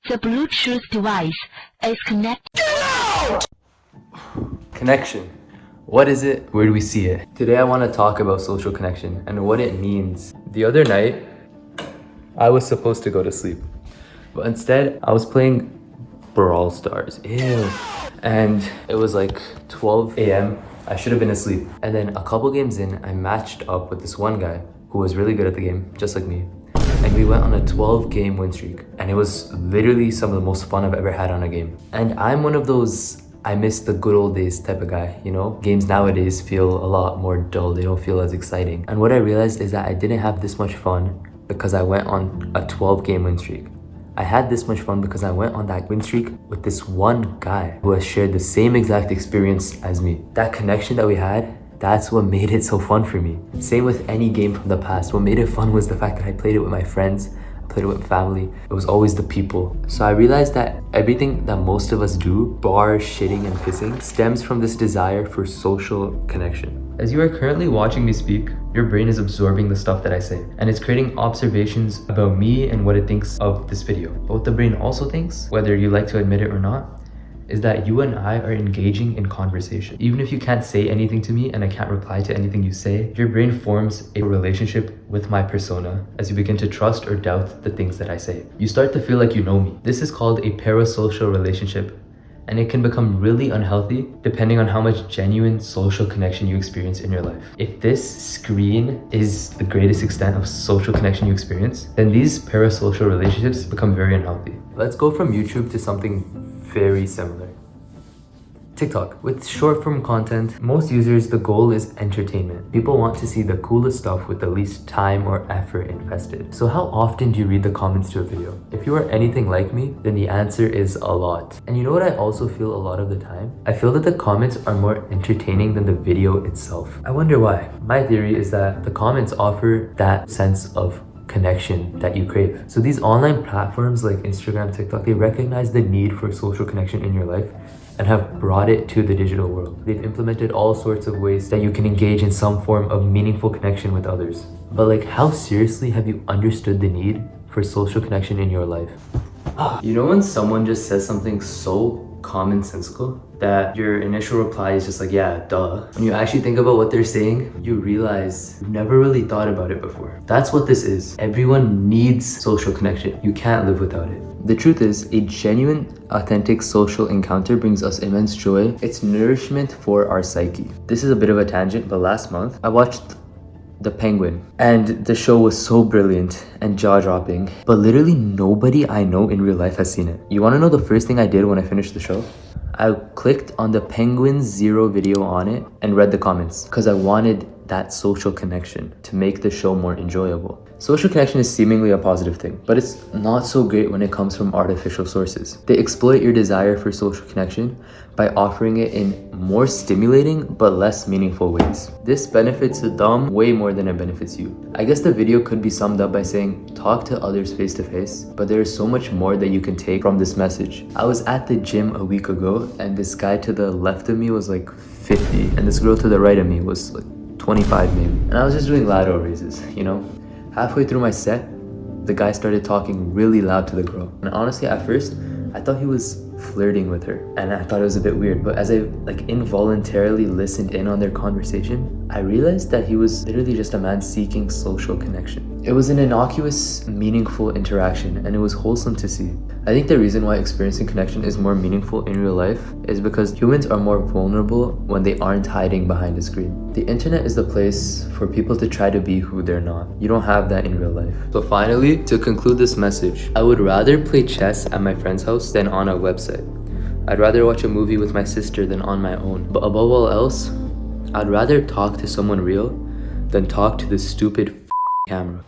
The Bluetooth device is connected. Connection. What is it? Where do we see it? Today I want to talk about social connection and what it means. The other night, I was supposed to go to sleep, but instead I was playing Brawl Stars. Ew. And it was like 12 a.m. I should have been asleep. And then a couple games in, I matched up with this one guy who was really good at the game, just like me. And we went on a 12-game win streak. And it was literally some of the most fun I've ever had on a game. And I'm one of those I miss the good old days type of guy, you know? Games nowadays feel a lot more dull. They don't feel as exciting. And what I realized is that I didn't have this much fun because I went on a 12-game win streak. I had this much fun because I went on that win streak with this one guy who has shared the same exact experience as me. That connection that we had, that's what made it so fun for me. Same with any game from the past. What made it fun was the fact that I played it with my friends, I played it with family. It was always the people. So I realized that everything that most of us do, bar shitting and pissing, stems from this desire for social connection. As you are currently watching me speak, your brain is absorbing the stuff that I say, and it's creating observations about me and what it thinks of this video. But what the brain also thinks, whether you like to admit it or not, is that you and I are engaging in conversation. Even if you can't say anything to me and I can't reply to anything you say, your brain forms a relationship with my persona as you begin to trust or doubt the things that I say. You start to feel like you know me. This is called a parasocial relationship, and it can become really unhealthy depending on how much genuine social connection you experience in your life. If this screen is the greatest extent of social connection you experience, then these parasocial relationships become very unhealthy. Let's go from YouTube to something very similar. TikTok. With short form content, most users, the goal is entertainment. People want to see the coolest stuff with the least time or effort invested. So how often do you read the comments to a video? If you are anything like me, then the answer is a lot. And you know what I also feel a lot of the time? I feel that the comments are more entertaining than the video itself. I wonder why. My theory is that the comments offer that sense of connection that you crave. So these online platforms like Instagram, TikTok, they recognize the need for social connection in your life and have brought it to the digital world. They've implemented all sorts of ways that you can engage in some form of meaningful connection with others. But like, how seriously have you understood the need for social connection in your life? You know when someone just says something so commonsensical that your initial reply is just like, yeah, duh. When you actually think about what they're saying, you realize you've never really thought about it before. That's what this is. Everyone needs social connection. You can't live without it. The truth is, a genuine, authentic social encounter brings us immense joy. It's nourishment for our psyche. This is a bit of a tangent, but last month I watched The Penguin, and the show was so brilliant and jaw-dropping, but literally nobody I know in real life has seen it. You want to know the first thing I did when I finished the show? I clicked on the Penguin Zero video on it and read the comments because I wanted that social connection to make the show more enjoyable. Social connection is seemingly a positive thing, but it's not so great when it comes from artificial sources. They exploit your desire for social connection by offering it in more stimulating but less meaningful ways. This benefits them way more than it benefits you. I guess the video could be summed up by saying, talk to others face to face, but there is so much more that you can take from this message. I was at the gym a week ago, and this guy to the left of me was like 50, and this girl to the right of me was like 25 maybe. And I was just doing lateral raises, you know? Halfway through my set, the guy started talking really loud to the girl. And honestly, at first, I thought he was flirting with her, and I thought it was a bit weird. But as I involuntarily listened in on their conversation, I realized that he was literally just a man seeking social connection. It was an innocuous, meaningful interaction, and it was wholesome to see. I think the reason why experiencing connection is more meaningful in real life is because humans are more vulnerable when they aren't hiding behind a screen. The internet is the place for people to try to be who they're not. You don't have that in real life. So finally, to conclude this message, I would rather play chess at my friend's house than on a website. I'd rather watch a movie with my sister than on my own. But above all else, I'd rather talk to someone real than talk to this stupid camera.